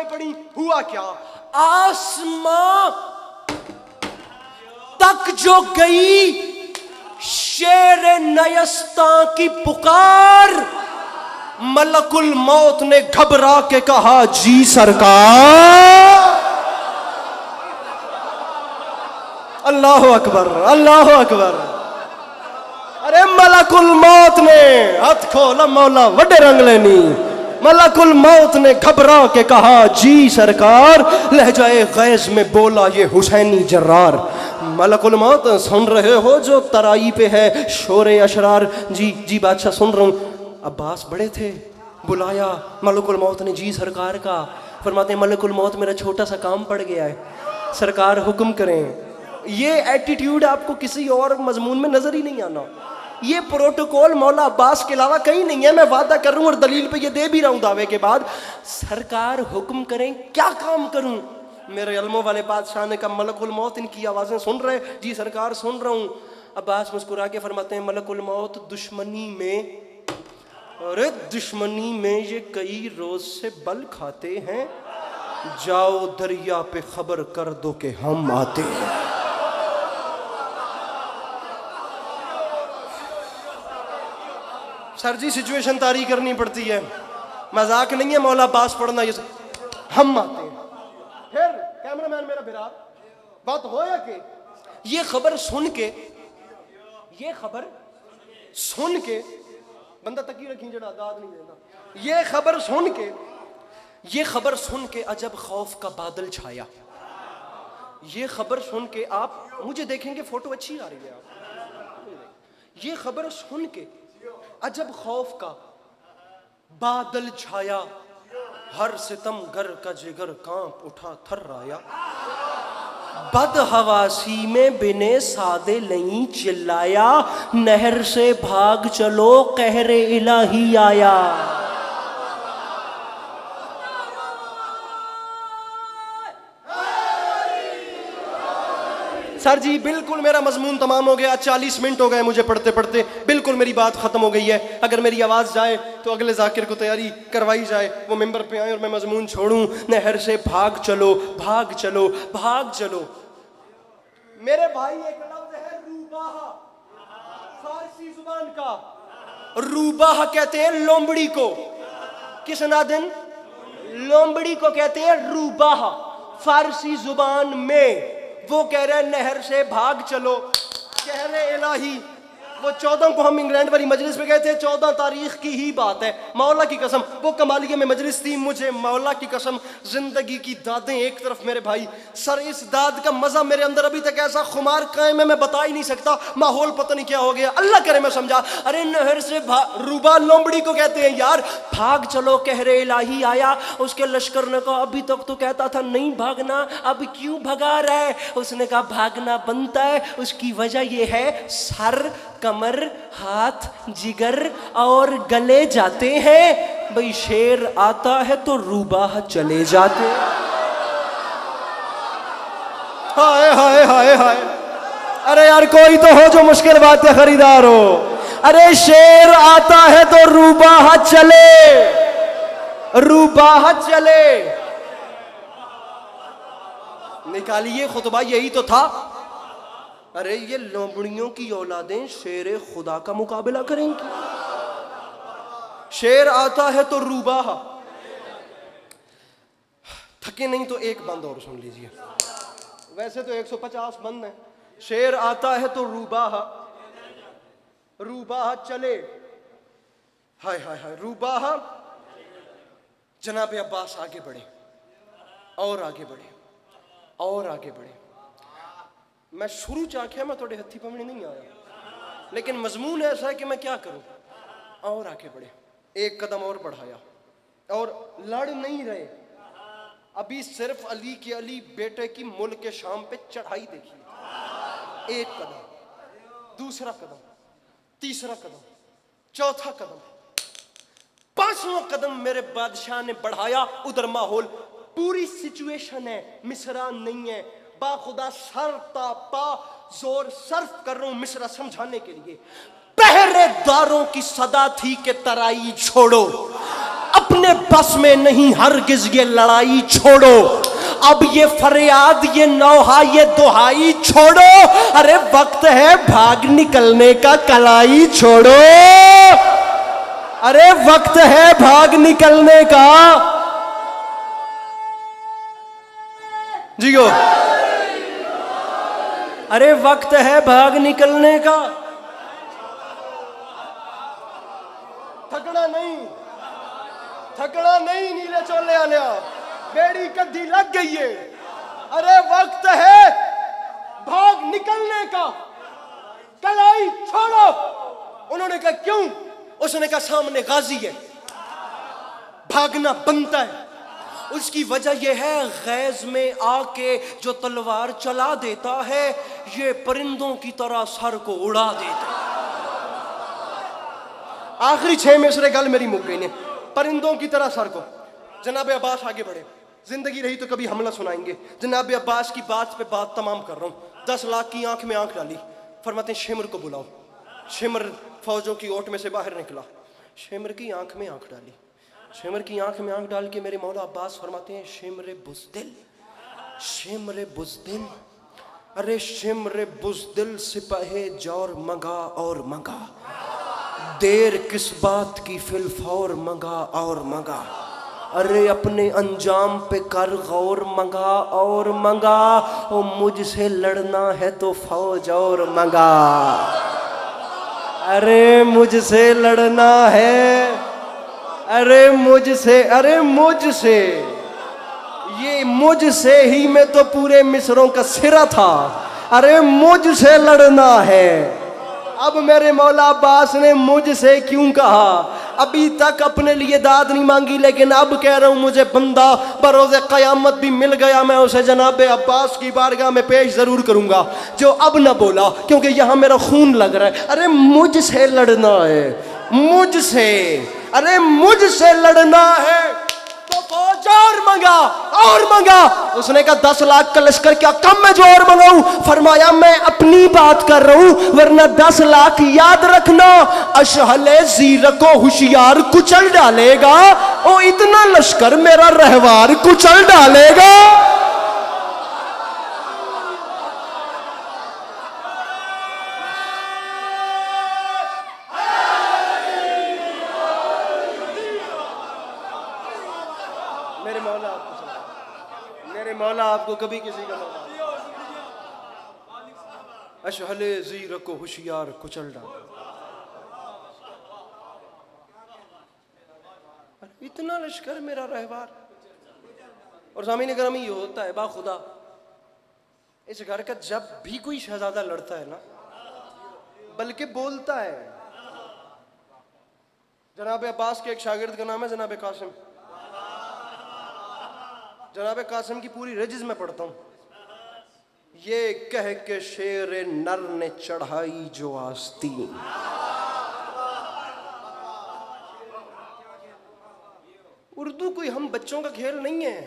दुआएं पढ़ी, हुआ क्या? आसमां तक जो गई शेर नयस्ता की पुकार, मलकुल मौत ने घबरा के कहा जी सरकार। अल्लाह अकबर, अल्लाह अकबर। अरे मलकुल मौत ने हथ खोला मौला वड्डे रंग लेनी। मलकुल मौत ने घबरा के कहा जी सरकार। लहजाए गैज में बोला ये हुसैनी जर्रार। मलकुल मौत सुन रहे हो जो तराई पे है शोरे अशरार? जी जी बादशाह सुन रहा हूँ। अब्बास बड़े थे, बुलाया मलकुल मौत ने जी सरकार का। फरमाते मलकुल मौत मेरा छोटा सा काम पड़ गया है, सरकार हुक्म करें। ये एटीट्यूड आपको किसी और मजमून में नजर ही नहीं आना। ये प्रोटोकॉल मौला अब्बास के अलावा कहीं नहीं है। मैं वादा कर रहा हूँ और दलील पे ये दे भी रहा हूँ दावे के बाद। सरकार हुक्म करें, क्या काम करूं? मेरे इल्मों वाले बादशाह ने कहा मलकुल मौत इनकी आवाज़ें सुन रहे? जी सरकार सुन रहा हूँ। अब्बास मुस्कुरा के फरमाते हैं मलकुल मौत दुश्मनी में, अरे दुश्मनी में ये कई रोज से बल खाते हैं, जाओ दरिया पे खबर कर दो कि हम आते हैं। सर जी सिचुएशन तारी करनी पड़ती है, मजाक नहीं है। मौला अब्बास पढ़ना ये हम आते हैं। फिर कैमरामैन मेरा बिरार बात हो या कि ये खबर सुन के बंदा तकी रखी जड़ा दाद नहीं देता। ये खबर सुन के अजब खौफ का बादल छाया। ये खबर सुन के आप मुझे देखेंगे, फोटो अच्छी आ रही है आप। ये खबर सुन के अजब खौफ का बादल छाया, हर सितम घर का जिगर कांप उठा थर्राया। बदहवासी में बिने सादे नहीं चिल्लाया, नहर से भाग चलो कहरे इलाही आया। सर जी बिल्कुल मेरा मजमून तमाम हो गया। 40 मिनट हो गए मुझे पढ़ते पढ़ते, बिल्कुल मेरी बात खत्म हो गई है। अगर मेरी आवाज़ जाए तो अगले जाकिर को तैयारी करवाई जाए, वो मिंबर पे आए और मैं मजमून छोड़ूं। नहर से भाग चलो, भाग चलो, भाग चलो। मेरे भाई एक लफ्ज़ है रूबाह, फारसी जुबान का। रूबाह कहते हैं लोमड़ी को। किस नादिन? लोमड़ी को कहते हैं रूबाह फारसी जुबान में। वो कह रहे हैं नहर से भाग चलो कहरे इलाही। वो 14 को हम इंग्लैंड वाली मजलिस में गए थे, 14 तारीख की ही बात है, मौला की कसम। वो कमालिया में मजलिस थी, मुझे मौला की कसम जिंदगी की दादें एक तरफ मेरे भाई। सर इस दाद का मजा मेरे अंदर अभी तक ऐसा खुमार कायम है, मैं बता ही नहीं सकता। माहौल पता नहीं क्या हो गया, अल्लाह करे मैं समझा। अरे नहर से रूबा लोमड़ी को कहते हैं यार, भाग चलो कहरे इलाही आया। उसके लश्कर ने कहा अभी तक तो कहता था नहीं भागना, अब क्यों भगा रहा है? उसने कहा भागना बनता है, उसकी वजह यह है सर, कमर, हाथ, जिगर और गले जाते हैं। भाई शेर आता है तो रूबाह चले जाते। हाय हाय हाय हाय। अरे यार कोई तो हो जो मुश्किल बात है खरीदार हो। अरे शेर आता है तो रूबाह चले, रूबाह चले। निकालिए खुतबा, यही तो था। अरे ये लोमड़ियों की औलादें शेर खुदा का मुकाबला करेंगी। शेर आता है तो रूबाह। थके नहीं तो एक बंद और सुन लीजिए, वैसे तो 150 बंद है। शेर आता है तो रूबाह, रूबाह चले। हाय हाय हाय, रूबाह। जनाब अब्बास आगे बढ़े और आगे बढ़े और आगे बढ़े। मैं शुरू च आख्या मैं थोड़े हथी पवनी नहीं आया, लेकिन मजमून ऐसा है कि मैं क्या करूं। और आगे बढ़े, एक कदम और बढ़ाया और लड़ नहीं रहे। अभी सिर्फ अली के अली बेटे की मुल्क के शाम पे चढ़ाई देखिए। एक कदम, दूसरा कदम, तीसरा कदम, चौथा कदम, पांचवां कदम मेरे बादशाह ने बढ़ाया। उधर माहौल, पूरी सिचुएशन है, मिसरा नहीं है। बाखुदा सर पा जोर सर्फ कर रहा हूं मिसरा समझाने के लिए। पहरेदारों की सदा थी कि तराई छोड़ो, अब अपने बस में नहीं हरगिज ये लड़ाई छोड़ो, अब ये फरियाद, ये नौहा, ये दुहाई छोड़ो, अरे वक्त है भाग निकलने का, कलाई छोड़ो, अरे वक्त है भाग निकलने का। जियो, अरे वक्त है भाग निकलने का। थकना नहीं, थकना नहीं, नीले चोले आने, बेड़ी कद्दी लग गई है, अरे वक्त है भाग निकलने का, कलाई छोड़ो। उन्होंने कहा क्यों? उसने कहा सामने गाजी है, भागना बनता है। उसकी वजह यह है, गैज में आके जो तलवार चला देता है, ये परिंदों की तरह सर को उड़ा देता है। आखिरी 6 मिसरे गल मेरी मुक गई ने, परिंदों की तरह सर को। जनाब अब्बास आगे बढ़े, जिंदगी रही तो कभी हमला सुनाएंगे। जनाब अब्बास की बात पे बात तमाम कर रहा हूँ। 10 लाख की आंख में आंख डाली, फरमाते शिमर को बुलाओ। शिमर फौजों की ओट में से बाहर निकला, शिमर की आंख में आंख डाली, शिमर की आंख में आंख डाल के मेरे मौला अब्बास फरमाते हैं शिमर बुज़दिल, शिमर बुज़दिल, अरे शिमर बुज़दिल सिपाहे जौर मंगा और मंगा, देर किस बात की फिलफौर मंगा और मंगा, अरे अपने अंजाम पे कर गौर मंगा और मंगा, ओ मुझसे लड़ना है तो फौज और मंगा, अरे मुझसे लड़ना है, अरे मुझसे, अरे मुझसे, ये मुझसे ही में तो पूरे मिस्रों का सिरा था, अरे मुझसे लड़ना है। अब मेरे मौला अब्बास ने मुझसे क्यों कहा? अभी तक अपने लिए दाद नहीं मांगी, लेकिन अब कह रहा हूं मुझे बंदा बरोज़े क़यामत भी मिल गया, मैं उसे जनाब अब्बास की बारगाह में पेश जरूर करूंगा, जो अब न बोला क्योंकि यहां मेरा खून लग रहा है। अरे मुझसे लड़ना है, मुझसे, अरे मुझसे लड़ना है तो फौज और मंगा और मंगा। उसने कहा 10 लाख का लश्कर क्या कम है जो और मंगाऊं? फरमाया मैं अपनी बात कर रहा हूं, वरना 10 लाख याद रखना, अशहले ज़ीर को होशियार कुचल डालेगा, ओ इतना लश्कर मेरा रहवार कुचल डालेगा। मेरे मौला आपको कभी किसी का मौला, अशहले ज़ीर को होशियार कुचल डाल, इतना लश्कर मेरा रहवार। और सामीन करम ये होता है बाखुदा, इस घर का जब भी कोई शहजादा लड़ता है ना, बल्कि बोलता है, जनाब अब्बास के एक शागिर्द का नाम है जनाब कासिम, जनाब कासिम की पूरी रजिज में पढ़ता हूं, ये कह के शेर नर ने चढ़ाई जो आस्तीन, उर्दू कोई हम बच्चों का खेल नहीं है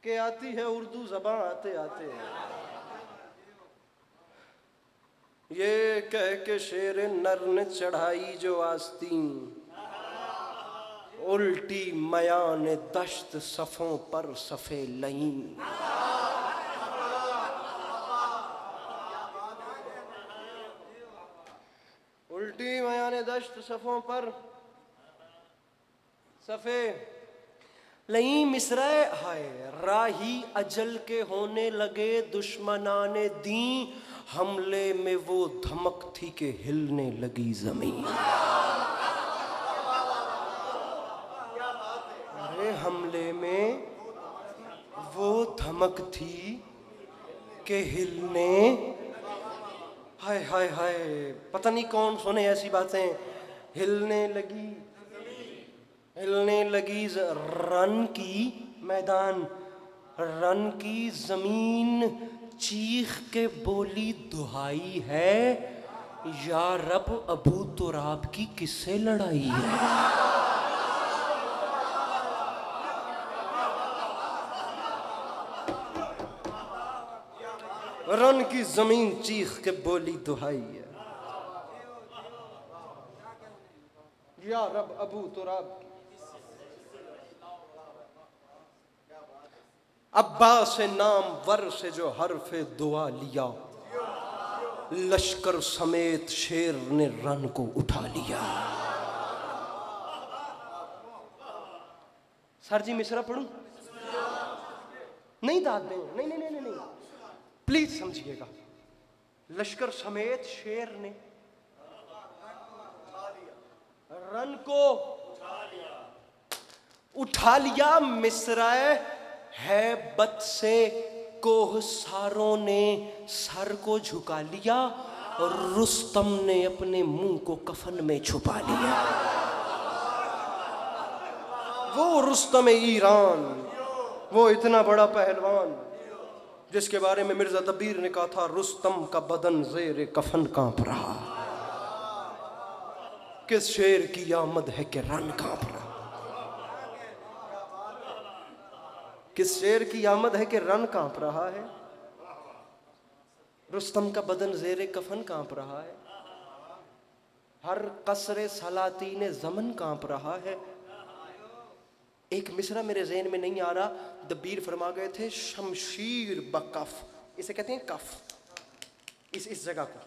कि आती है उर्दू ज़बान आते आते। ये कह के शेर नर ने चढ़ाई जो आस्तीन, उल्टी मयान दश्त सफ़ों पर सफ़े लईन, उल्टी मयान दश्त सफ़ों पर सफ़े लई मिसरा हाय, राही अजल के होने लगे दुश्मनाने दी, हमले में वो धमक थी कि हिलने लगी जमीन, अरे हमले में वो धमक थी कि हिलने, हाय हाय हाय, पता नहीं कौन सुने ऐसी बातें, हिलने लगी, हिलने लगी रन की मैदान, रन की जमीन, चीख के बोली दुहाई है, या रब अबू तुराब की किससे लड़ाई है। रन की जमीन चीख के बोली दुहाई है, या रब अबू तुराब अब्बास नाम वर से जो हर्फे दुआ लिया, लश्कर समेत शेर ने रन को उठा लिया। सर जी मिसरा पढ़ूं? नहीं दाद दें, नहीं नहीं नहीं नहीं, प्लीज समझिएगा। लश्कर समेत शेर ने रन को उठा लिया। मिसराए हैबत से कोहसारों ने सर को झुका लिया, और रुस्तम ने अपने मुंह को कफन में छुपा लिया। वो रुस्तम ईरान, वो इतना बड़ा पहलवान जिसके बारे में मिर्जा दबीर ने कहा था, रुस्तम का बदन ज़ेर कफन कांप रहा। किस शेर की आमद है कि रन कांप रहा, किस शेर की आमद है कि रन कांप रहा है। रुस्तम का बदन ज़ेर कफन कांप रहा है, हर कसरे सलातीन ज़मन कांप रहा है। एक मिसरा मेरे ज़हन में नहीं आ रहा, दबीर फरमा गए थे, शमशीर बकफ, इसे कहते हैं कफ, इस जगह को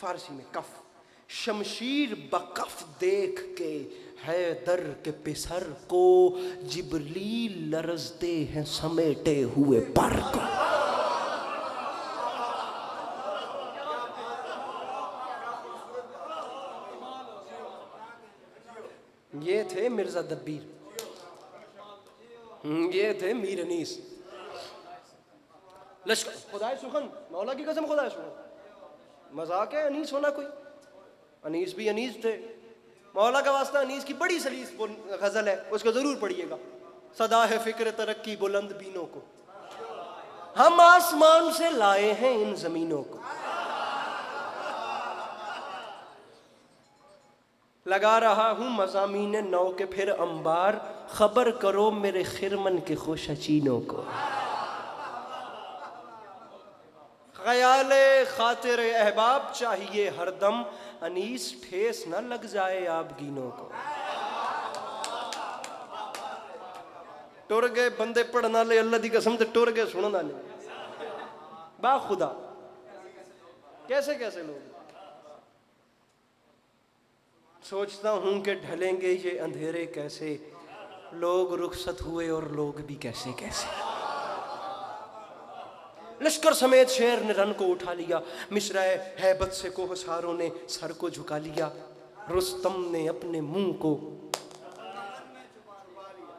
फारसी में कफ। शमशीर बकफ देख के हैदर के पिसर को जिब्रील लरजते हैं समेटे हुए पर को। ये थे मिर्जा दबीर, ये थे मीर अनीस। लश्कर खुदाए सुखन, मौला की कसम खुदाए सुखन, मजाक है अनीस होना कोई? अनीस भी अनीस थे। मौला का वास्ता अनीस की बड़ी सलीस गजल है, उसको जरूर पढ़िएगा। सदा है फिक्र तरक्की बुलंद बीनों को, हम आसमान से लाए हैं इन जमीनों को। लगा रहा हूं मज़ामीन नौ के फिर अंबार, खबर करो मेरे खिरमन के खुशचीनों को। ख्याले खातिर अहबाब चाहिए हरदम, अनीस ठेस न लग जाए आप गीनों को। टुर गए बंदे पढ़ना ले, अल्लाह दी कसम ते टुर गए सुनना नहीं। बा खुदा कैसे कैसे लोग। सोचता हूं कि ढलेंगे ये अंधेरे कैसे, लोग रुखसत हुए और लोग भी कैसे कैसे। लश्कर समेत शेर ने रन को उठा लिया, मिसराए हैबत से कोहसारों ने सर को झुका लिया, रुस्तम ने अपने मुंह को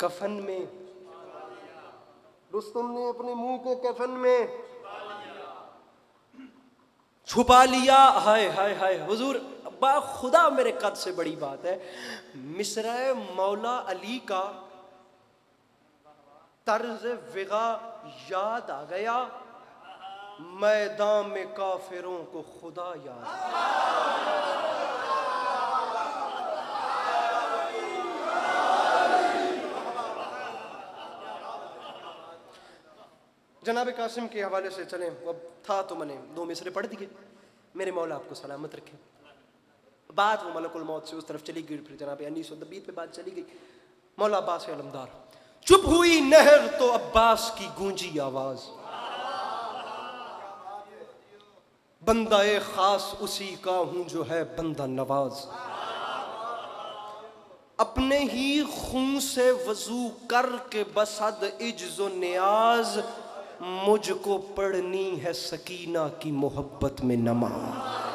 कफन में, रुस्तम ने अपने मुंह को कफन में छुपा लिया। हाय हाय हाय हुजूर, बा खुदा मेरे कद से बड़ी बात है, मिसराए मौला अली का तर्ज विगा याद आ गया, मैदान में काफिरों को खुदा याद। जनाब कासिम के हवाले से चलें, अब था तो मैंने 2 मिसरे पढ़ दिए। मेरे मौला आपको सलामत रखे। बात वो मलकुल मौत से उस तरफ चली गई, फिर जनाब अनीस और दबीर पे बात चली गई। मौला अब्बास अलमदार, चुप हुई नहर तो अब्बास की गूंजी आवाज, बंदा ए खास उसी का हूं जो है बंदा नवाज। अपने ही खून से वजू करके बसद इज्जो नियाज, मुझको पढ़नी है सकीना की मोहब्बत में नमाज।